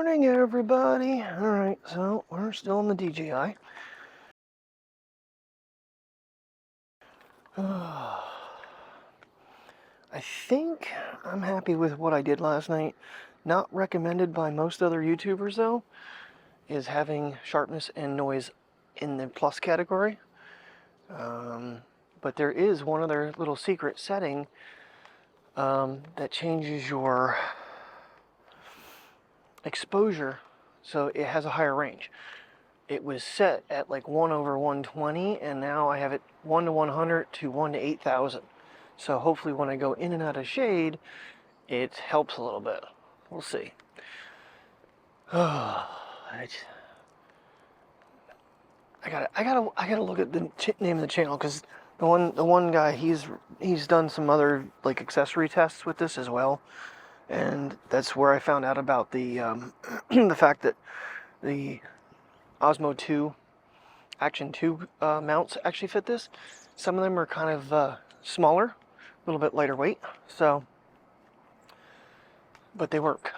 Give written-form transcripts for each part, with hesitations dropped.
morning, everybody. All right, so we're still in the DJI. I think I'm happy with what I did last night. Not recommended by most other YouTubers, though, is having sharpness and noise in the plus category. But there is one other little secret setting that changes your exposure so it has a higher range. It was set at like 1/120, and now I have it 1/100 to 1/8000. So hopefully when I go in and out of shade, it helps a little bit. We'll see. I gotta look at the name of the channel, because the one guy, he's done some other like accessory tests with this as well, and that's where I found out about the the fact that the Osmo 2 Action 2 mounts actually fit this. Some of them are kind of smaller, a little bit lighter weight, so, but they work.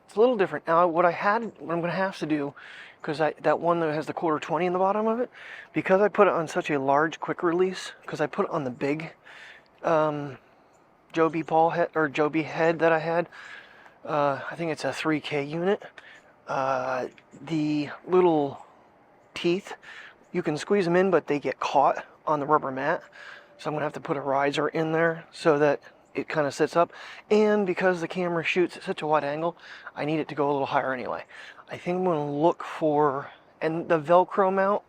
It's a little different. Now what I'm going to have to do, because that one that has the 1/4 in the bottom of it, because I put it on such a large quick release, because I put it on the big Joby ball head, or Joby head that I had, I think it's a 3K unit. The little teeth, you can squeeze them in, but they get caught on the rubber mat. So I'm gonna have to put a riser in there so that it kind of sits up. And because the camera shoots at such a wide angle, I need it to go a little higher anyway. I think I'm gonna look for, and the Velcro mount,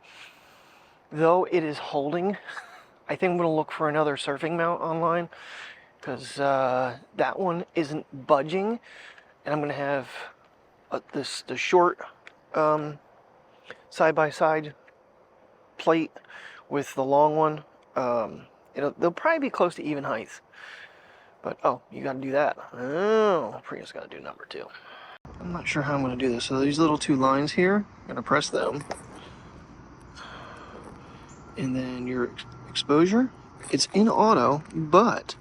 though it is holding, I think I'm gonna look for another surfing mount online, because that one isn't budging, and I'm gonna have the short side-by-side plate with the long one. They'll probably be close to even height. But, oh, you gotta do that. Oh, Priya's gotta do number 2. I'm not sure how I'm gonna do this. So these little 2 lines here, I'm gonna press them. And then your exposure, it's in auto, but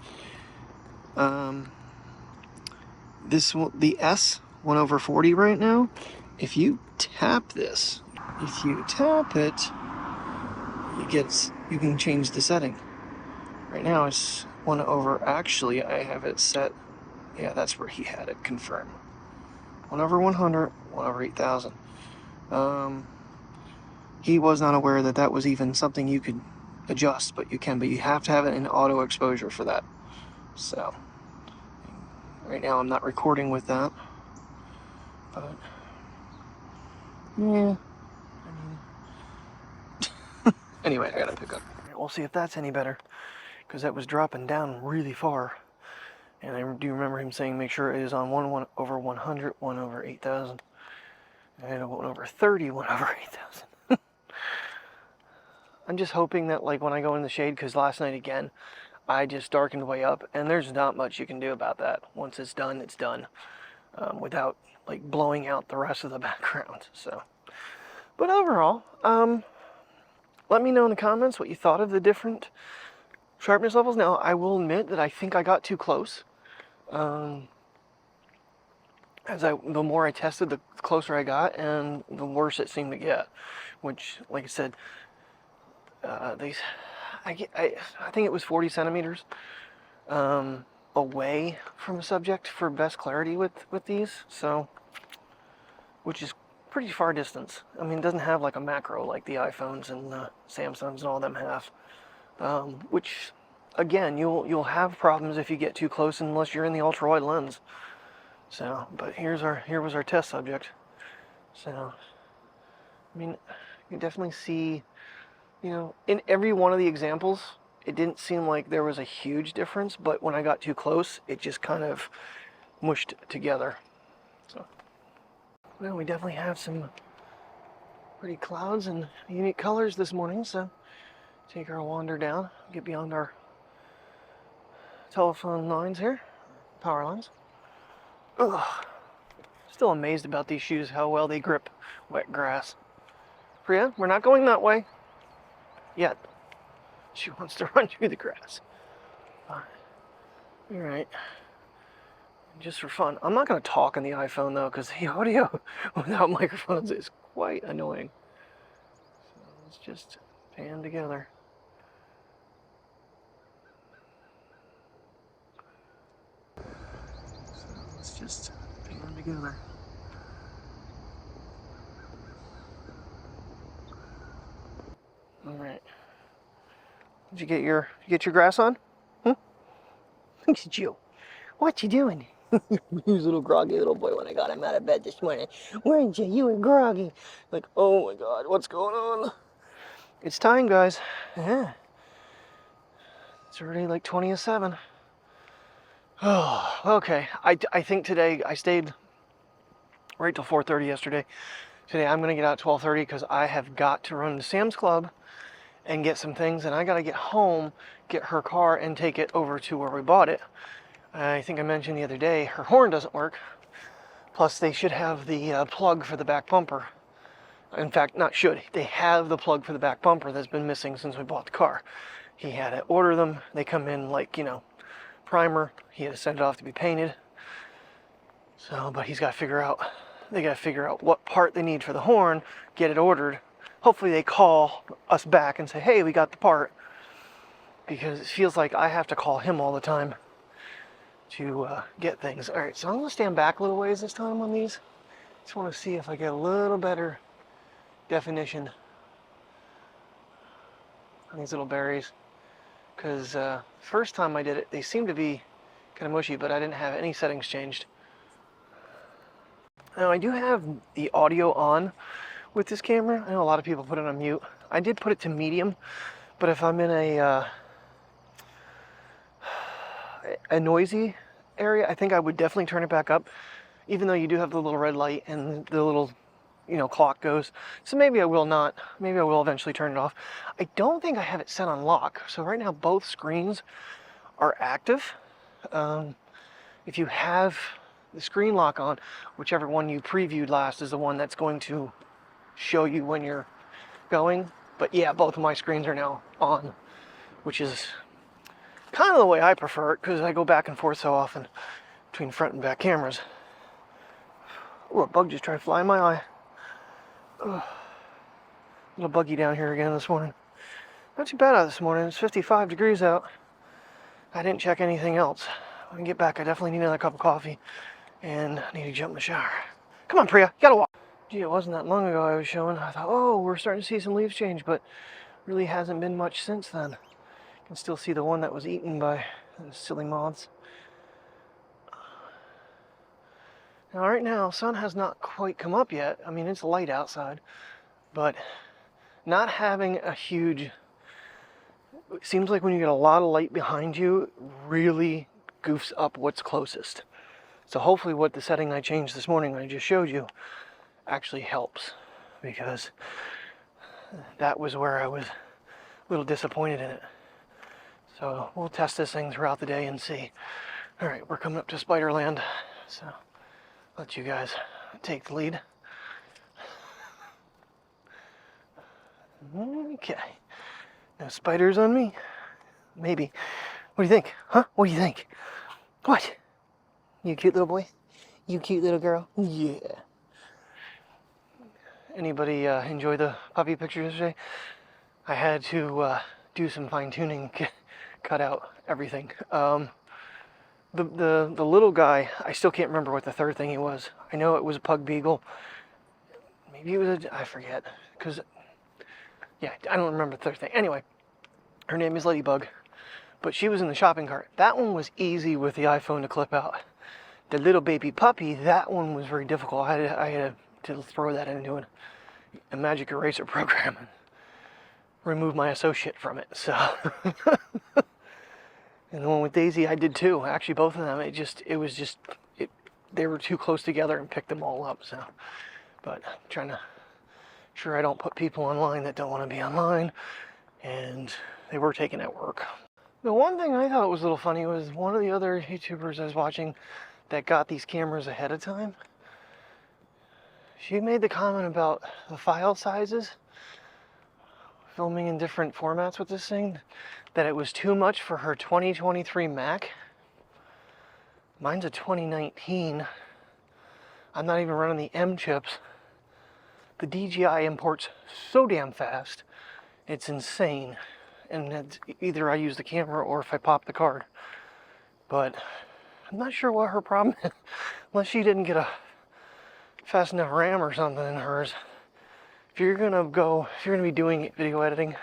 the S 1/40 right now, if you tap this, if you tap it, you can change the setting. Right now it's actually I have it set, yeah, that's where he had it confirmed. 1/100, 1/8000. He was not aware that that was even something you could adjust, but you have to have it in auto exposure for that. So right now I'm not recording with that, but yeah, anyway, I gotta pick up. We'll see if that's any better, because that was dropping down really far. And I do remember him saying make sure it is on 1/100, 1/8000, and 1/30, 1/8000. I'm just hoping that, like, when I go in the shade, because last night again, I just darkened way up, and there's not much you can do about that. Once it's done, it's done, without like blowing out the rest of the background. So, but overall, let me know in the comments what you thought of the different sharpness levels. Now, I will admit that I think I got too close. The more I tested, the closer I got, and the worse it seemed to get. Which, like I said, I think it was 40 centimeters away from the subject for best clarity with these. So, which is pretty far distance. I mean, it doesn't have like a macro like the iPhones and the Samsungs and all them have. Which, again, you'll have problems if you get too close, unless you're in the ultra wide lens. So, but here was our test subject. So, I mean, you definitely see, in every one of the examples, it didn't seem like there was a huge difference, but when I got too close, it just kind of mushed together. So, well, we definitely have some pretty clouds and unique colors this morning, so take our wander down, get beyond our telephone lines here, power lines. Ugh. Still amazed about these shoes, how well they grip wet grass. Priya, we're not going that way yet. She wants to run through the grass. All right. just for fun. I'm not going to talk on the iPhone though, because the audio without microphones is quite annoying. So let's just pan together. So let's just pan together. All right. Did you get your grass on? Look at you. What you doing? He was a little groggy little boy when I got him out of bed this morning. Weren't you? You were groggy. Like, oh my God, what's going on? It's time, guys. Yeah. It's already like 20 to 7. Oh, okay. I think today I stayed right till 4:30 yesterday. Today I'm gonna get out at 12:30 because I have got to run to Sam's Club and get some things, and I gotta get home, get her car, and take it over to where we bought it. I think I mentioned the other day, her horn doesn't work. Plus, they should have the plug for the back bumper. In fact, not should. They have the plug for the back bumper that's been missing since we bought the car. He had to order them. They come in like, you know, primer. He had to send it off to be painted. So, but he's got to figure out, they got to figure out what part they need for the horn, get it ordered. Hopefully they call us back and say, hey, we got the part. Because it feels like I have to call him all the time to get things. All right, so I'm gonna stand back a little ways this time on these. Just want to see if I get a little better definition on these little berries. Because first time I did it, they seemed to be kind of mushy, but I didn't have any settings changed. Now I do have the audio on with this camera. I know a lot of people put it on mute. I did put it to medium, but if I'm in a noisy area, I think I would definitely turn it back up, even though you do have the little red light and the little, you know, clock goes. So maybe I will not. Maybe I will eventually turn it off. I don't think I have it set on lock. So right now both screens are active. If you have the screen lock on, whichever one you previewed last is the one that's going to show you when you're going. But yeah, both of my screens are now on, which is kind of the way I prefer it because I go back and forth so often between front and back cameras. Oh, a bug just tried to fly in my eye. Ugh. A little buggy down here again this morning. Not too bad out this morning. It's 55 degrees out. I didn't check anything else. When I get back, I definitely need another cup of coffee and I need to jump in the shower. Come on, Priya, you gotta walk. Gee, it wasn't that long ago I was showing. I thought, oh, we're starting to see some leaves change, but really hasn't been much since then. You can still see the one that was eaten by the silly moths. Now, right now, sun has not quite come up yet. I mean, it's light outside, but not having a huge, it seems like when you get a lot of light behind you, really goofs up what's closest. So hopefully what the setting I changed this morning I just showed you actually helps, because that was where I was a little disappointed in it. So we'll test this thing throughout the day and see. All right, we're coming up to Spiderland, so let you guys take the lead. Okay, no spiders on me? Maybe. What do you think? Huh? What do you think? What? You cute little boy? You cute little girl? Yeah. Anybody enjoy the puppy pictures yesterday? I had to do some fine tuning, cut out everything. The little guy, I still can't remember what the third thing he was. I know it was a pug beagle. Maybe it was I forget, because yeah, I don't remember the third thing. Anyway, her name is Ladybug, but she was in the shopping cart. That one was easy with the iPhone to clip out. The little baby puppy, that one was very difficult. I had to throw that into a Magic Eraser program and remove my associate from it. So, and the one with Daisy, I did too. Actually, both of them. They were too close together and picked them all up. So, but I'm trying to sure I don't put people online that don't want to be online, and they were taken at work. The one thing I thought was a little funny was one of the other YouTubers I was watching that got these cameras ahead of time. She made the comment about the file sizes, filming in different formats with this thing, that it was too much for her 2023 Mac. Mine's a 2019. I'm not even running the M chips. The DJI imports so damn fast, it's insane. And it's either I use the camera or if I pop the card. But I'm not sure what her problem is, unless she didn't get a fast enough RAM or something in hers. If you're gonna be doing video editing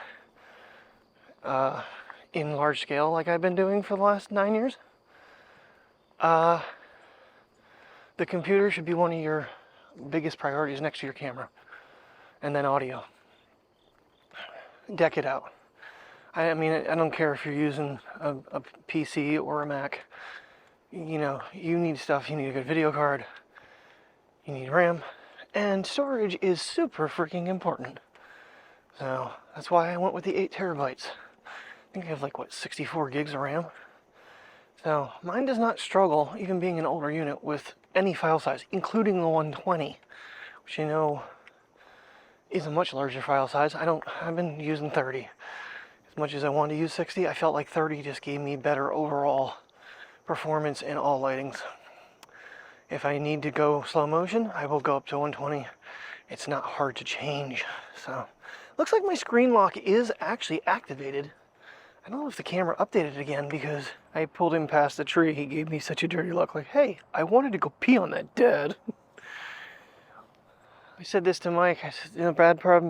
in large scale like I've been doing for the last 9 years, the computer should be one of your biggest priorities next to your camera, and then audio. Deck it out. I mean, I don't care if you're using a PC or a Mac. You know, you need stuff. You need a good video card. You need RAM. And storage is super freaking important. So that's why I went with the 8 terabytes. I think I have like, what, 64 gigs of RAM? So mine does not struggle, even being an older unit, with any file size, including the 120, which you know is a much larger file size. I've been using 30. As much as I wanted to use 60, I felt like 30 just gave me better overall performance in all lightings. If I need to go slow motion, I will go up to 120. It's not hard to change. So, looks like my screen lock is actually activated. I don't know if the camera updated again because I pulled him past the tree. He gave me such a dirty look, like, hey, I wanted to go pee on that dad. I said this to Mike. I said, you know, bad part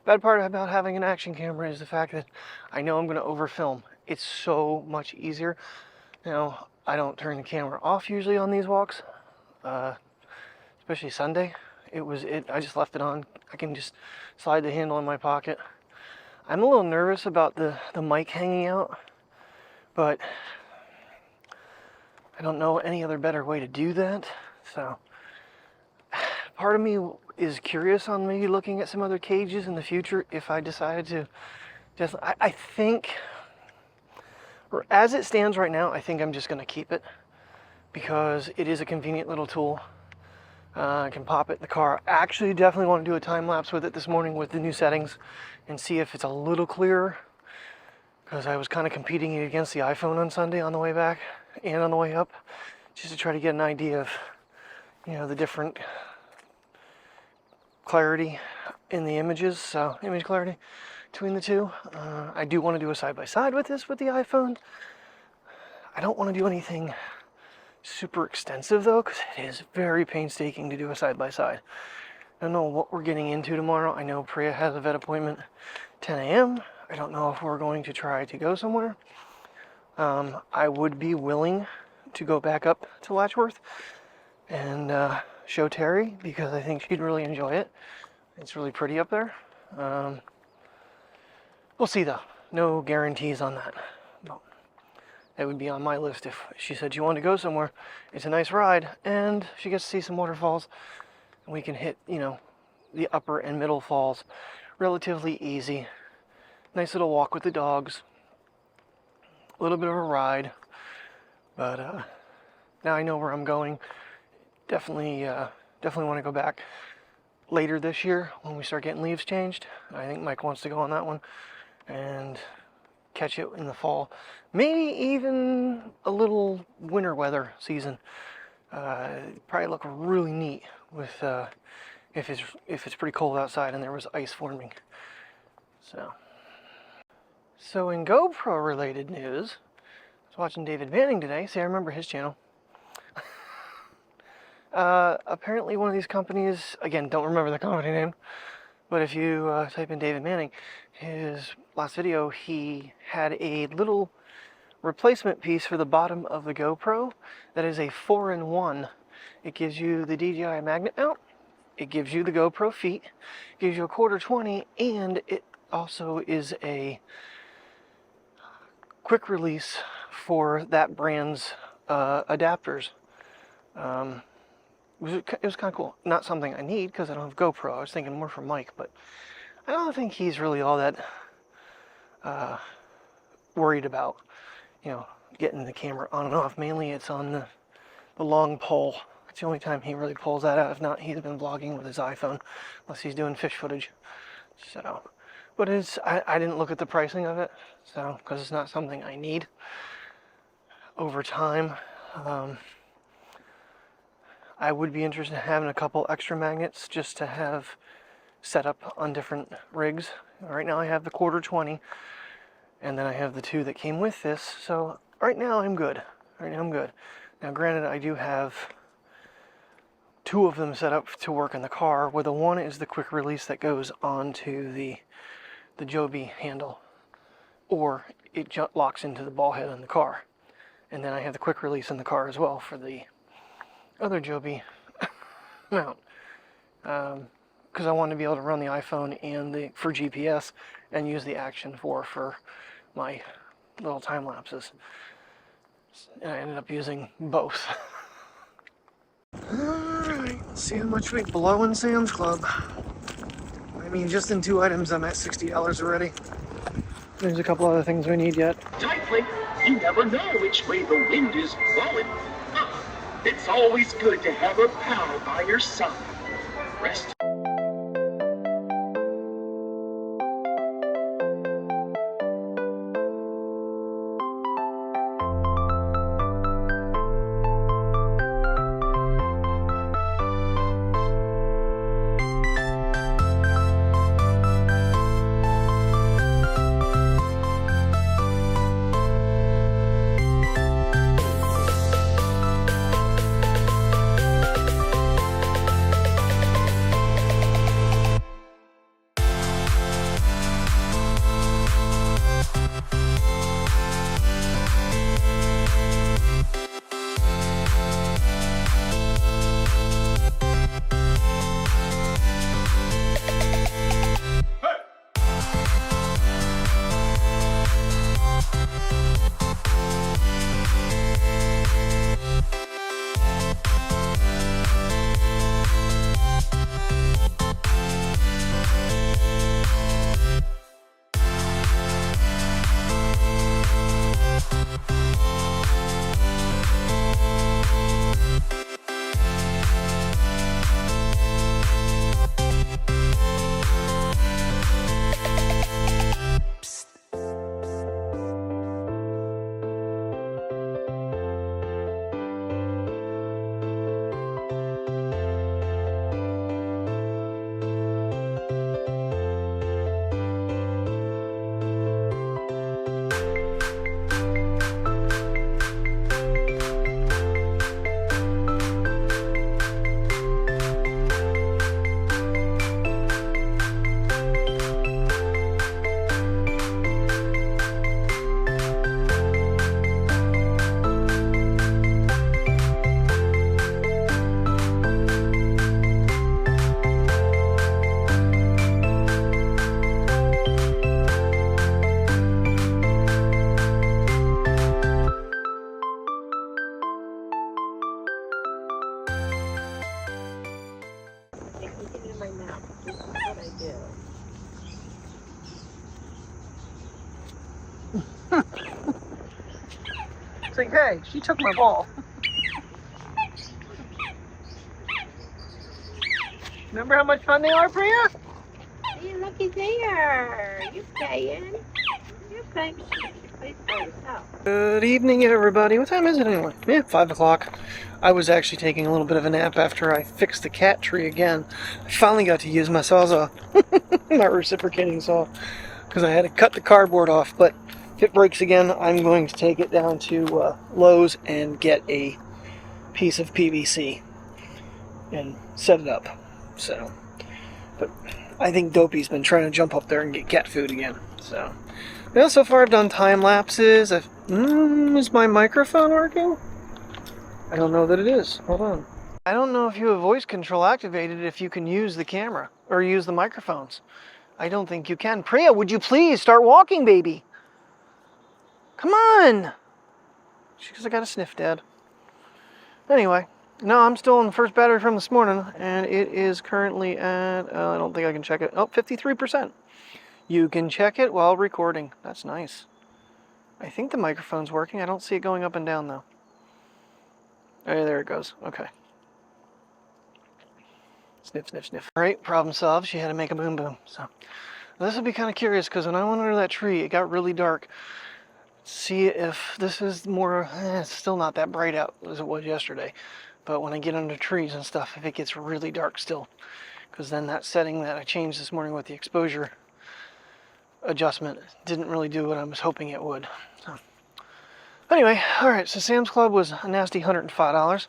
about having an action camera is the fact that I know I'm going to overfilm. It's so much easier. Now, I don't turn the camera off usually on these walks, especially Sunday. I just left it on. I can just slide the handle in my pocket. I'm a little nervous about the mic hanging out, but I don't know any other better way to do that. So part of me is curious on maybe looking at some other cages in the future if I decided to just, I think, or as it stands right now, I think I'm just going to keep it because it is a convenient little tool. I can pop it in the car. I actually definitely want to do a time lapse with it this morning with the new settings and see if it's a little clearer, because I was kind of competing it against the iPhone on Sunday on the way back and on the way up, just to try to get an idea of, you know, the different clarity in the images, so image clarity between the two. I do want to do a side-by-side with this with the iPhone. I don't want to do anything super extensive though, because it is very painstaking to do a side-by-side. I don't know what we're getting into tomorrow. I know Priya has a vet appointment 10 a.m. I don't know if we're going to try to go somewhere. I would be willing to go back up to Letchworth and show Terry, because I think she'd really enjoy it. It's really pretty up there. We'll see though. No guarantees on that. But that would be on my list if she said she wanted to go somewhere. It's a nice ride and she gets to see some waterfalls. And we can hit, you know, the upper and middle falls relatively easy. Nice little walk with the dogs. A little bit of a ride. But now I know where I'm going. Definitely want to go back later this year when we start getting leaves changed. I think Mike wants to go on that one and catch it in the fall. Maybe even a little winter weather season. Probably look really neat with if it's pretty cold outside and there was ice forming. So in GoPro related news, I was watching David Manning today. See, I remember his channel. Apparently one of these companies, again, don't remember the company name, but if you type in David Manning, his last video, he had a little replacement piece for the bottom of the GoPro that is a 4-in-1. It gives you the DJI magnet mount, it gives you the GoPro feet, it gives you a 1/4 and it also is a quick release for that brand's adapters. It was kind of cool. Not something I need because I don't have GoPro. I was thinking more for Mike, but I don't think he's really all that worried about, you know, getting the camera on and off. Mainly it's on the long pole. It's the only time he really pulls that out. If not, he's been vlogging with his iPhone, unless he's doing fish footage. So, but I didn't look at the pricing of it, so, because it's not something I need over time. I would be interested in having a couple extra magnets just to have set up on different rigs. Right now I have the 1/4 and then I have the 2 that came with this, so right now I'm good. Right now I'm good. Now granted, I do have 2 of them set up to work in the car, where the one is the quick release that goes onto the Joby handle, or it locks into the ball head in the car. And then I have the quick release in the car as well for the other Joby mount, because I want to be able to run the iPhone and for GPS and use the Action 4 for my little time lapses. And I ended up using both. Alright, let's see how much we blow in Sam's Club. I mean, just in 2 items I'm at $60 already. There's a couple other things we need yet. Tightly, you never know which way the wind is blowing. It's always good to have a pal by your side. Rest. It's like, hey, she took my ball. Remember how much fun they are, Priya? Hey, looky there. You playing? You're playing. You play for yourself. Good evening, everybody. What time is it anyway? Yeah, 5 o'clock. I was actually taking a little bit of a nap after I fixed the cat tree again. I finally got to use my sawzall, my reciprocating saw, because I had to cut the cardboard off. But if it breaks again, I'm going to take it down to Lowe's and get a piece of PVC and set it up. So, but I think Dopey's been trying to jump up there and get cat food again. So, yeah, so far I've done time lapses. Is my microphone working? I don't know that it is. Hold on. I don't know if you have voice control activated if you can use the camera or use the microphones. I don't think you can. Priya, would you please start walking, baby? Come on! Because I got a sniff, Dad. Anyway, no, I'm still on the first battery from this morning, and it is currently at, I don't think I can check it. Oh, 53%. You can check it while recording. That's nice. I think the microphone's working. I don't see it going up and down, though. Oh, there it goes. Okay. Sniff, sniff, sniff. All right, problem solved. She had to make a boom boom. So this would be kind of curious, because when I went under that tree, it got really dark. See if this is more, it's still not that bright out as it was yesterday. But when I get under trees and stuff, if it gets really dark still, because then that setting that I changed this morning with the exposure adjustment didn't really do what I was hoping it would. So anyway, all right, so Sam's Club was a nasty $105,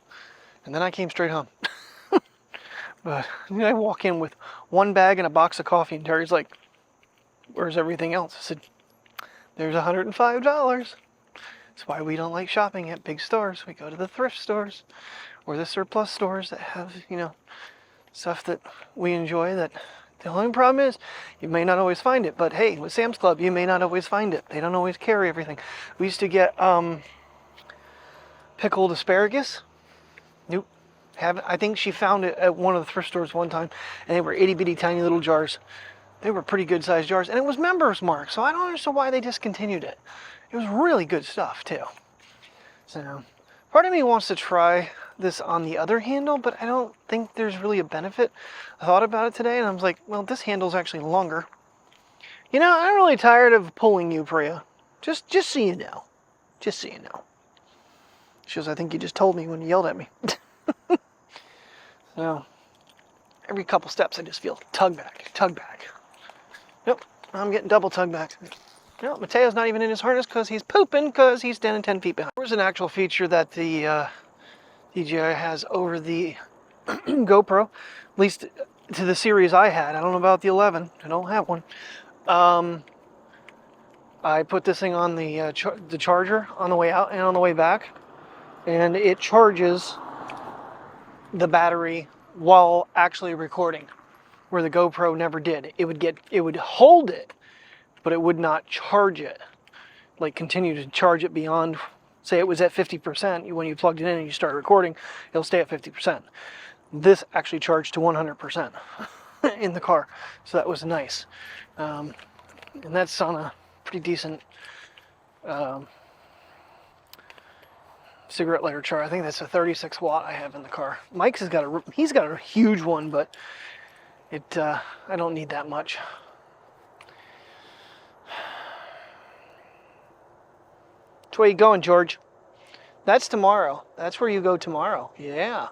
and then I came straight home. But I walk in with one bag and a box of coffee, and Terry's like, where's everything else? I said, there's $105. That's why we don't like shopping at big stores. We go to the thrift stores or the surplus stores that have, you know, stuff that we enjoy. That the only problem is you may not always find it. But hey, with Sam's Club, you may not always find it. They don't always carry everything. We used to get pickled asparagus. Nope. I think she found it at one of the thrift stores one time, and they were itty bitty tiny little jars. They were pretty good sized jars, and it was members mark, so I don't understand why they discontinued it. It was really good stuff too. So part of me wants to try this on the other handle, but I don't think there's really a benefit. I thought about it today, and I was like, well, this handle's actually longer. You know, I'm really tired of pulling you, Priya. Just so you know. Just so you know. She goes, I think you just told me when you yelled at me. So every couple steps I just feel tug back. Yep, I'm getting double tug back. No, Mateo's not even in his harness because he's pooping because he's standing 10 feet behind. There's an actual feature that the DJI has over the GoPro, at least to the series I had. I don't know about the 11. I don't have one. I put this thing on the charger on the way out and on the way back, and it charges the battery while actually recording, where the GoPro never did. It would hold it, but it would not charge it. Like continue to charge it beyond, say it was at 50%, when you plugged it in and you start recording, it'll stay at 50%. This actually charged to 100% in the car, so that was nice. And that's on a pretty decent cigarette lighter charger. I think that's a 36 watt I have in the car. Mike's he's got a huge one, but I don't need that much. Which way you going, George? That's tomorrow. That's where you go tomorrow. Yeah.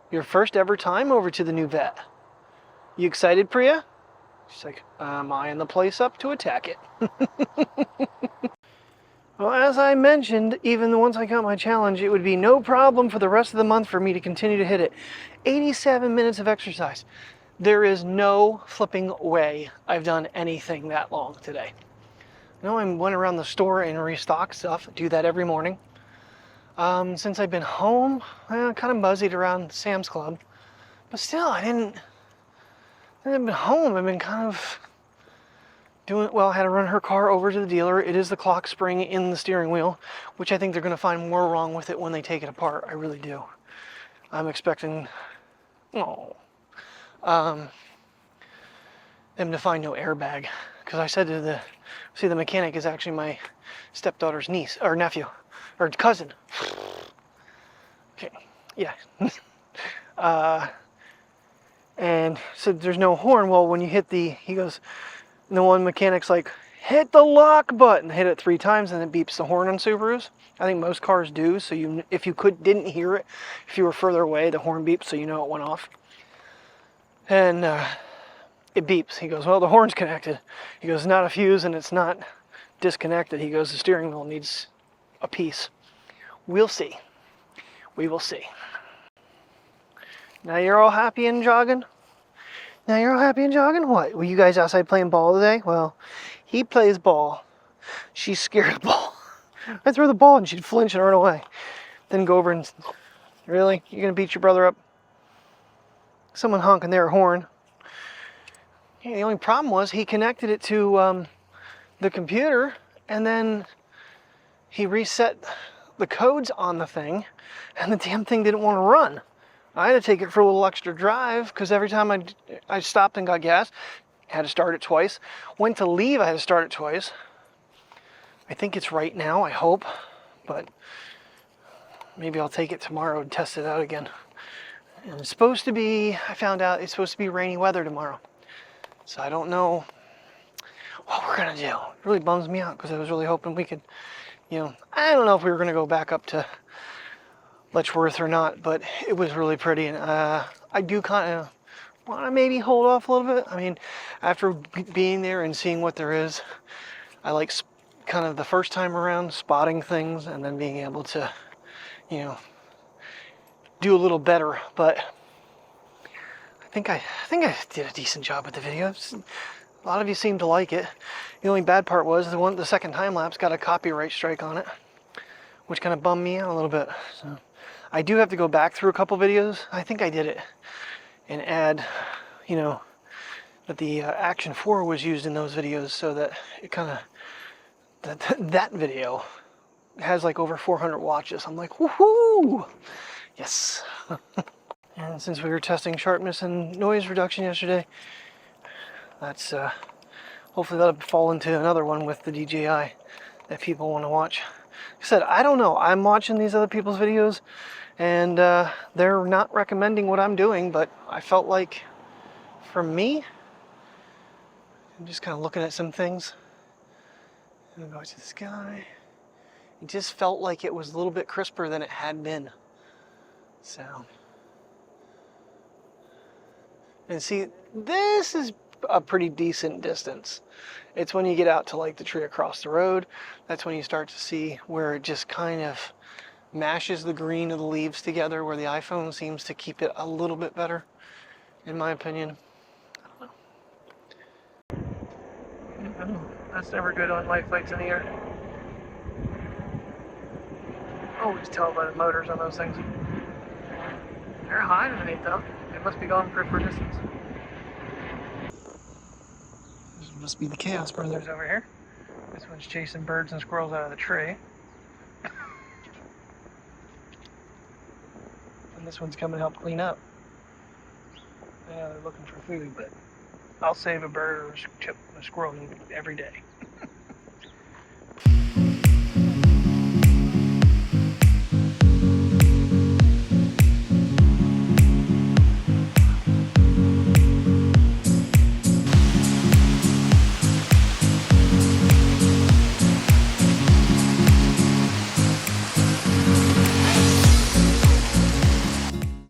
Your first ever time over to the new vet. You excited, Priya? She's like, am I in the place up to attack it? Well, as I mentioned, even once I got my challenge, it would be no problem for the rest of the month for me to continue to hit it. 87 minutes of exercise. There is no flipping way I've done anything that long today. I know I went around the store and restocked stuff. I do that every morning. Since I've been home, I kind of muzzied around Sam's Club. But still, I haven't been home. I've been kind of I had to run her car over to the dealer. It is the clock spring in the steering wheel, which I think they're going to find more wrong with it when they take it apart. I really do. I'm expecting, them to find no airbag. Because I said to the mechanic is actually my stepdaughter's niece, or nephew, or cousin. Okay, yeah. And said there's no horn. Well, when you hit he goes, and the one mechanic's like, hit the lock button. Hit it 3 times and it beeps the horn on Subarus. I think most cars do, so if you didn't hear it, if you were further away, the horn beeps so you know it went off. And it beeps. He goes, well, the horn's connected. He goes, not a fuse and it's not disconnected. He goes, the steering wheel needs a piece. We'll see. We will see. Now you're all happy and jogging? Now you're all happy and jogging? What? Were you guys outside playing ball today? Well, he plays ball. She's scared of ball. I throw the ball and she'd flinch and run away. Then go over and, really? You're going to beat your brother up? Someone honking their horn. Yeah, the only problem was he connected it to the computer and then he reset the codes on the thing and the damn thing didn't want to run. I had to take it for a little extra drive because every time I stopped and got gas, had to start it twice. Went to leave, I had to start it twice. I think it's right now, I hope, but maybe I'll take it tomorrow and test it out again. And it's supposed to be, I found out it's supposed to be rainy weather tomorrow. So I don't know what we're gonna do. It really bums me out because I was really hoping we could, I don't know if we were gonna go back up to Letchworth or not, but it was really pretty, and I do kind of want to maybe hold off a little bit. I mean, after being there and seeing what there is, I like kind of the first time around spotting things and then being able to, you know, do a little better. But I think I did a decent job with the video. A lot of you seem to like it. The only bad part was the second time lapse got a copyright strike on it, which kind of bummed me out a little bit. So I do have to go back through a couple videos. I think I did it and add, you know, that the Action 4 was used in those videos, so that it kind of that video has like over 400 watches. I'm like, woohoo! Yes. And since we were testing sharpness and noise reduction yesterday, that's hopefully that'll fall into another one with the DJI that people want to watch. Like I said, I don't know. I'm watching these other people's videos, and they're not recommending what I'm doing, but I felt like, for me, I'm just kind of looking at some things. I'm going to the sky. It just felt like it was a little bit crisper than it had been. So, and see, this is a pretty decent distance. It's when you get out to like the tree across the road, that's when you start to see where it just kind of mashes the green of the leaves together, where the iPhone seems to keep it a little bit better, in my opinion. I don't know. That's never good on light flights in the air. Always tell by the motors on those things. They're high underneath though. They must be going for distance. This must be the Chaos Brothers over here. This one's chasing birds and squirrels out of the tree. And this one's coming to help clean up. Yeah, they're looking for food, but I'll save a bird or a squirrel every day.